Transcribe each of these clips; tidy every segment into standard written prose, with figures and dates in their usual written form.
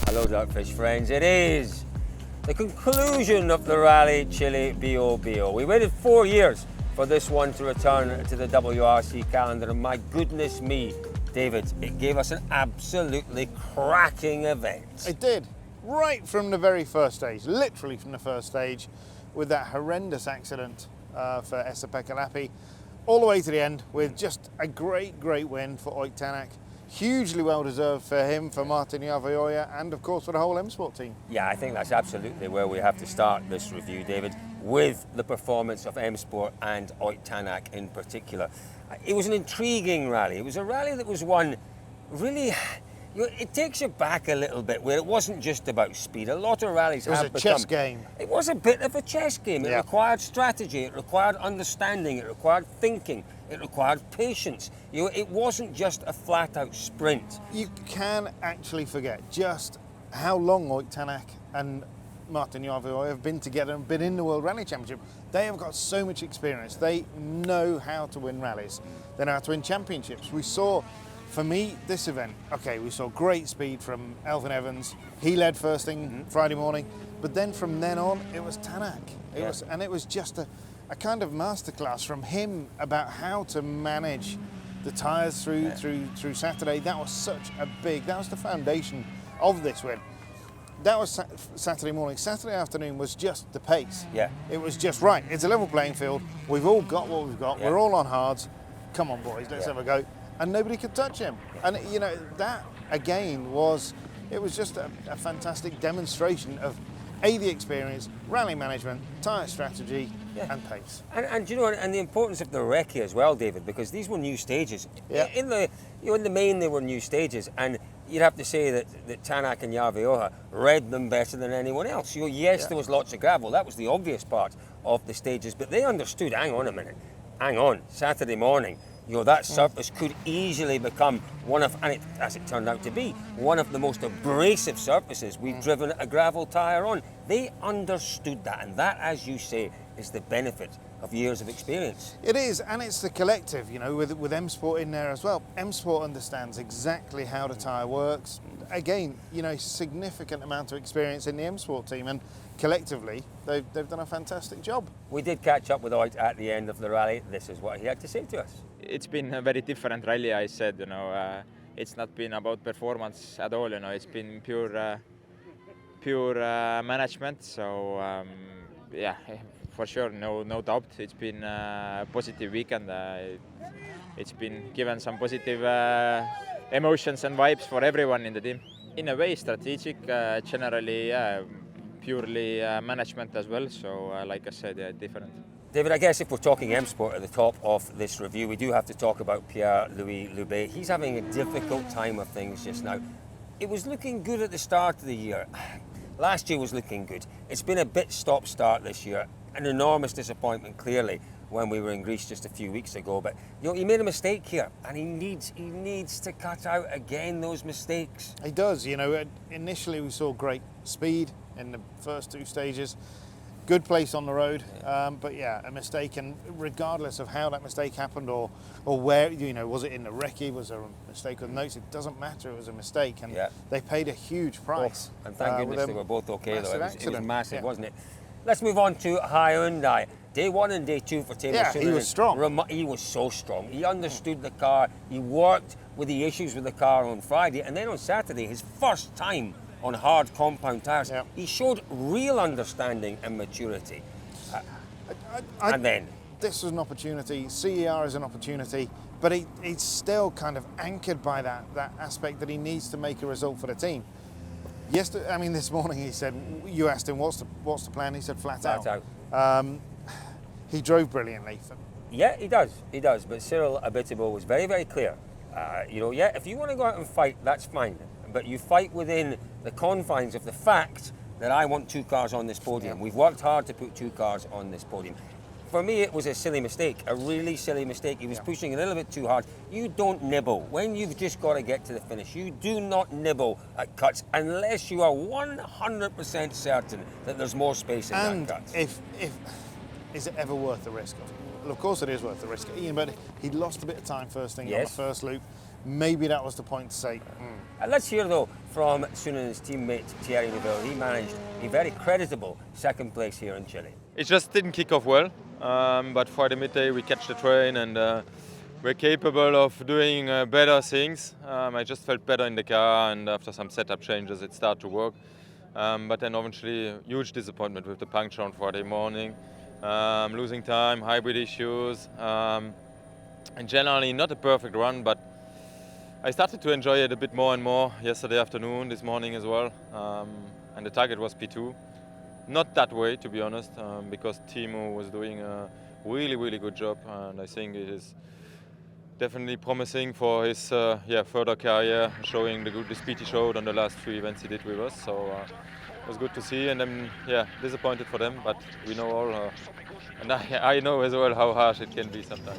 Hello Dartfish friends, it is the conclusion of the Rally Chile BO. We waited 4 years for this one to return to the WRC calendar, and my goodness me, David, it gave us an absolutely cracking event. It did, right from the very first stage, literally from the first stage, with that horrendous accident for Esa-Pekka Lappi, all the way to the end with just a great win for Tänak. Hugely well deserved for him, for Martin Järveoja, and of course for the whole M Sport team. Yeah, I think that's absolutely where we have to start this review, David, with the performance of M Sport and Tänak in particular. It was an intriguing rally. It was a rally that was won really, it takes you back a little bit, where it wasn't just about speed. A lot of rallies have become... It was a chess game. It was a bit of a chess game. It required strategy, it required understanding, it required thinking, it required patience. It wasn't just a flat-out sprint. You can actually forget just how long Tänak and Martin Järveoja have been together and been in the World Rally Championship. They have got so much experience. They know how to win rallies. They know how to win championships. We saw, for me, this event, okay, we saw great speed from Elfyn Evans. He led first thing Friday morning, but then from then on, it was Tänak. It was just a kind of masterclass from him about how to manage the tyres through Saturday. That was that was the foundation of this win. That was Saturday morning. Saturday afternoon was just the pace. Yeah. It was just right. It's a level playing field. We've all got what we've got. Yeah. We're all on hards. Come on, boys, let's have a go. And nobody could touch him. And that again was just a fantastic demonstration of the experience, rally management, tyre strategy, and pace. And the importance of the recce as well, David, because these were new stages. Yeah. In the main, they were new stages, and you'd have to say that Tänak and Järveoja read them better than anyone else. There was lots of gravel. That was the obvious part of the stages, but they understood. Hang on a minute. Hang on. Saturday morning. That surface could easily become as it turned out to be, one of the most abrasive surfaces we've driven a gravel tyre on. They understood that, and that, as you say, is the benefit of years of experience. It is, and it's the collective, with M Sport in there as well. M Sport understands exactly how the tyre works. Again, significant amount of experience in the M Sport team, and collectively, they've done a fantastic job. We did catch up with Oit at the end of the rally. This is what he had to say to us. It's been a very different rally, I said, it's not been about performance at all, it's been pure management, so for sure, no doubt. It's been a positive weekend. It's been given some positive emotions and vibes for everyone in the team. In a way, strategic, generally, purely management as well. So, like I said, different. David, I guess if we're talking M Sport at the top of this review, we do have to talk about Pierre-Louis Loubet. He's having a difficult time of things just now. It was looking good at the start of the year. Last year was looking good. It's been a bit stop-start this year. An enormous disappointment, clearly, when we were in Greece just a few weeks ago. But he made a mistake here, and he needs to cut out again those mistakes. He does. Initially we saw great speed in the first two stages, good place on the road, but a mistake. And regardless of how that mistake happened or where, was it in the recce, was there a mistake with notes? It doesn't matter. It was a mistake, and they paid a huge price. And thank goodness they were both okay, though. It was massive, wasn't it? Let's move on to Hyundai. Day one and day two for Thierry Neuville. He was strong. He was so strong. He understood the car. He worked with the issues with the car on Friday. And then on Saturday, his first time on hard compound tyres, he showed real understanding and maturity. And then? This was an opportunity. CER is an opportunity. But he's still kind of anchored by that aspect that he needs to make a result for the team. This morning he said, you asked him, what's the plan? He said flat out. He drove brilliantly. Yeah, he does. But Cyril Abiteboul was very, very clear. If you want to go out and fight, that's fine. But you fight within the confines of the fact that I want two cars on this podium. We've worked hard to put two cars on this podium. For me, it was a silly mistake, a really silly mistake. He was pushing a little bit too hard. You don't nibble. When you've just got to get to the finish, you do not nibble at cuts unless you are 100% certain that there's more space in that cut. If is it ever worth the risk? Well, of course it is worth the risk. But he lost a bit of time first thing on the first loop. maybe that was the point to say, Let's hear though from Suninen's teammate Thierry Neuville. He managed a very creditable second place here in Chile. It just didn't kick off well, but Friday midday we catch the train and we're capable of doing better things. I just felt better in the car, and after some setup changes it started to work. But then eventually huge disappointment with the puncture on Friday morning, losing time, hybrid issues, and generally not a perfect run, but I started to enjoy it a bit more and more yesterday afternoon, this morning as well, and the target was P2. Not that way, to be honest, because Timo was doing a really good job, and I think it is definitely promising for his further career, showing the speed he showed on the last 3 events he did with us. So it was good to see, and then disappointed for them, but we know all, and I know as well how harsh it can be sometimes.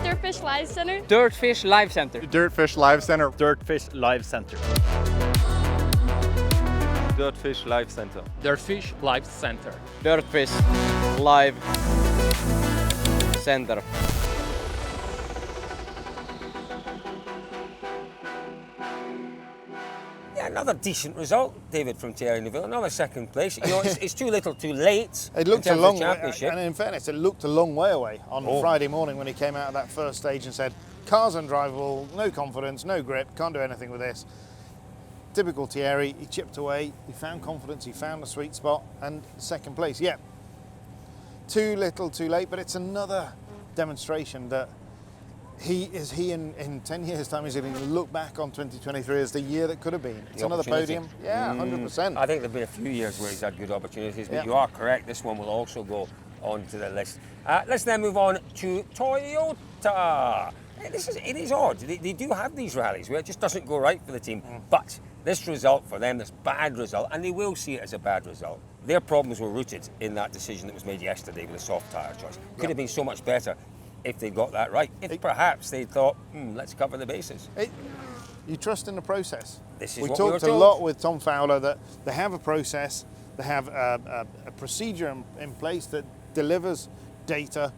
Dirtfish Live Center. Dirtfish Live Center. Dirtfish Live Center. Dirtfish Live Center. Dirtfish Live Center. Dirtfish Live Center. Dirtfish Live Center. Yeah, another decent result, David, from Thierry Neuville. Another second place. You know, it's too little, too late. it looked in a terms long of way, championship. and in fairness, it looked a long way away on Friday morning when he came out of that first stage and said, car's undrivable, no confidence, no grip, can't do anything with this. Typical Thierry, he chipped away, he found confidence, he found the sweet spot, and second place. Yeah, too little, too late, but it's another demonstration that he in 10 years' time is going to look back on 2023 as the year that could have been. It's The another opportunity. podium. Yeah, 100%. I think there have been a few years where he's had good opportunities, but Yeah. you are correct. This one will also go onto the list. Let's then move on to Toyota. It is odd. They do have these rallies where it just doesn't go right for the team. But this result for them, this bad result, and they will see it as a bad result. Their problems were rooted in that decision that was made yesterday with the soft tyre choice. Could have been so much better if they got that right. If perhaps they thought, let's cover the bases. You trust in the process. This is we what we were talked a told. lot with Tom Fowler that they have a process, they have a procedure in place that delivers data,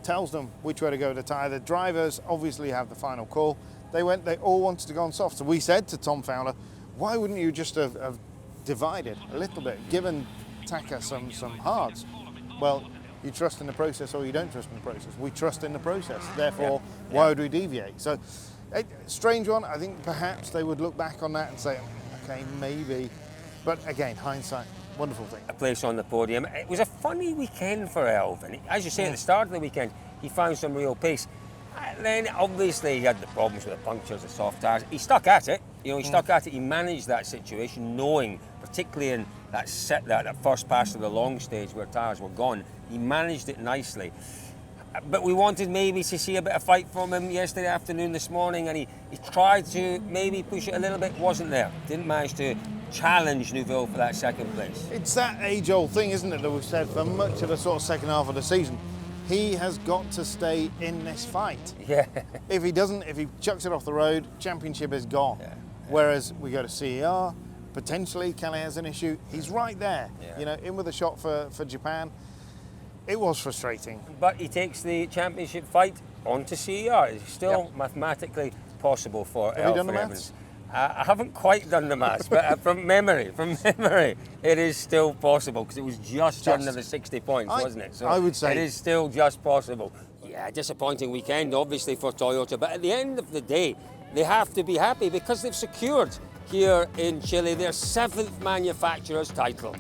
tells them which way to go with the tyre. The drivers obviously have the final call. They all wanted to go on soft. So we said to Tom Fowler, why wouldn't you just have divided a little bit, given Taka some hards? Well, you trust in the process or you don't trust in the process. We trust in the process, therefore why would we deviate? So, strange one. I think perhaps they would look back on that and say, okay, maybe. But again, hindsight, wonderful thing. A place on the podium. It was a funny weekend for Elvin. As you say, at the start of the weekend, he found some real pace. And then obviously he had the problems with the punctures, the soft tyres. He stuck at it. You know, he stuck at it. He managed that situation, knowing, particularly in that first pass of the long stage where tyres were gone, he managed it nicely. But we wanted maybe to see a bit of fight from him yesterday afternoon, this morning, and he tried to maybe push it a little bit, wasn't there. Didn't manage to challenge Neuville for that second place. It's that age-old thing, isn't it, that we've said for much of the sort of second half of the season. He has got to stay in this fight. Yeah. If he chucks it off the road, championship is gone. Yeah. Whereas we go to CER, potentially Kelly has an issue. He's right there, in with a shot for Japan. It was frustrating. But he takes the championship fight onto CER. It's still mathematically possible for Have you done the Elfyn maths? Evans. I haven't quite done the maths, but from memory, it is still possible because it was just under the 60 points, wasn't it? So I would say it is still just possible. Yeah, disappointing weekend, obviously, for Toyota, but at the end of the day, they have to be happy because they've secured here in Chile their 7th manufacturer's title.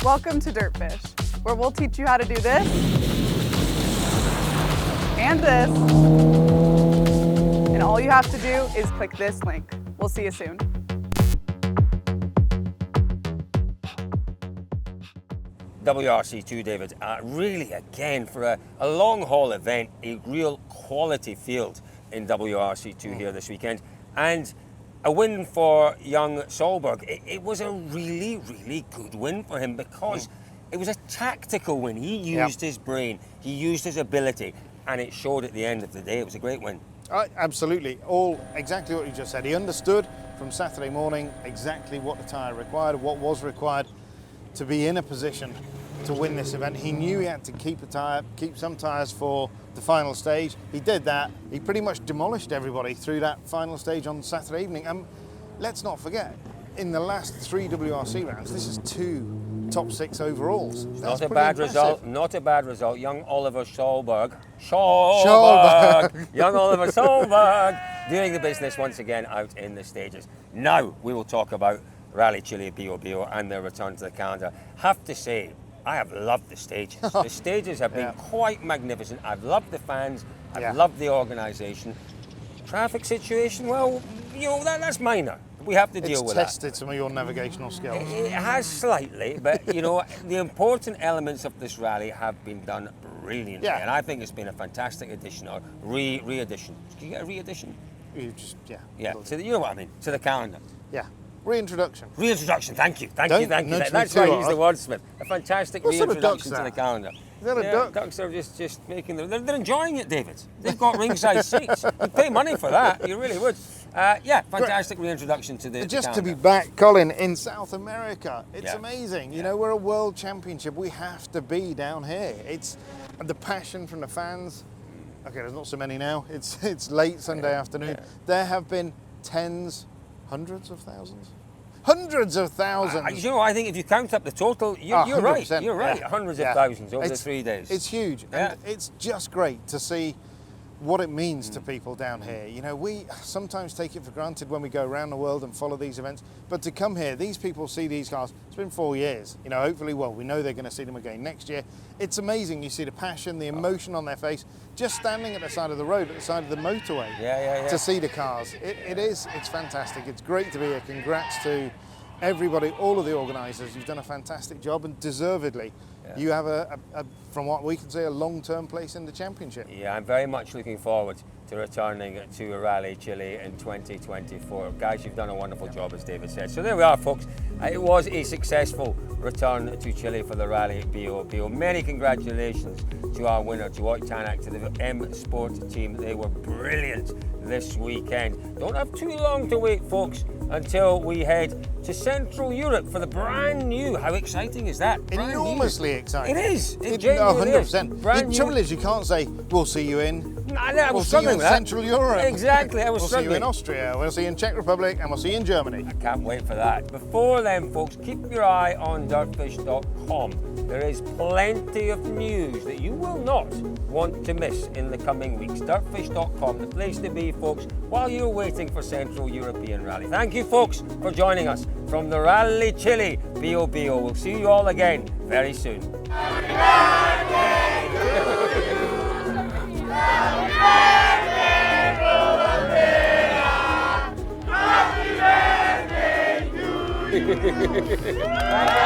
Welcome to Dirtfish, where we'll teach you how to do this and this. And all you have to do is click this link. We'll see you soon. WRC2, David, really again for a long haul event, a real quality field in WRC2 here this weekend, and a win for young Solberg. It was a really, really good win for him because it was a tactical win. He used his brain, he used his ability, and it showed at the end of the day. It was a great win. Absolutely, all exactly what you just said. He understood from Saturday morning exactly what the tyre required, what was required to be in a position to win this event. He knew he had to keep some tyres for the final stage. He did that. He pretty much demolished everybody through that final stage on Saturday evening. Let's not forget, in the last 3 WRC rounds, this is 2 top 6 overalls. That's Not a pretty bad impressive. result. Not a bad result. Young Oliver Solberg. Young Oliver Solberg doing the business once again out in the stages. Now we will talk about Rally Chile Bio and their return to the calendar. Have to say, I have loved the stages. The stages have been quite magnificent. I've loved the fans. I've loved the organisation. Traffic situation, well, you know, that's minor. We have to deal with that. It's tested some of your navigational skills. It has slightly, but you know, the important elements of this rally have been done brilliantly, and I think it's been a fantastic addition or re-edition. Did you get a re-edition? You just, yeah. So you know what I mean? To the calendar. Yeah. Reintroduction. Reintroduction. Thank you. That's why he's the wordsmith. A fantastic reintroduction to the calendar. Is that a duck? Ducks are just making they're enjoying it, David. They've got ringside seats. You'd pay money for that. You really would. Fantastic reintroduction to the Just calendar. to be back, Colin, in South America. It's amazing. You know, we're a world championship. We have to be down here. It's the passion from the fans. Okay, there's not so many now. It's late Sunday afternoon. There have been hundreds of thousands. Hundreds of thousands. You know, I think if you count up the total, you're right. You're right. Hundreds of thousands over the 3 days. It's huge. And it's just great to see what it means to people down here. You know, we sometimes take it for granted when we go around the world and follow these events, but to come here, these people see these cars. It's been 4 years. You know, hopefully, we know they're going to see them again next year. It's amazing. You see the passion, the emotion on their face, just standing at the side of the road, at the side of the motorway, to see the cars. It's fantastic. It's great to be here. Congrats to everybody, all of the organisers. You've done a fantastic job, and deservedly. You have from what we can say, a long-term place in the championship. Yeah, I'm very much looking forward to returning to Rally Chile in 2024. Guys, you've done a wonderful job, as David said. So there we are, folks. It was a successful return to Chile for the Rally Bio. Many congratulations to our winner, to Tänak, to the M Sport team. They were brilliant this weekend. Don't have too long to wait, folks, until we head to Central Europe for the brand new. How exciting is that? Enormously exciting. It is. It genuinely 100%. The trouble is, you can't say, we'll see you in. We'll see you in Central Europe. Exactly, I was We'll see you in Austria, we'll see you in Czech Republic, and we'll see you in Germany. I can't wait for that. Before then, folks, keep your eye on dirtfish.com. There is plenty of news that you will not want to miss in the coming weeks. Dirtfish.com, the place to be, folks, while you're waiting for Central European Rally. Thank you, folks, for joining us from the Rally Chile Bio. We'll see you all again very soon. Happy birthday to you.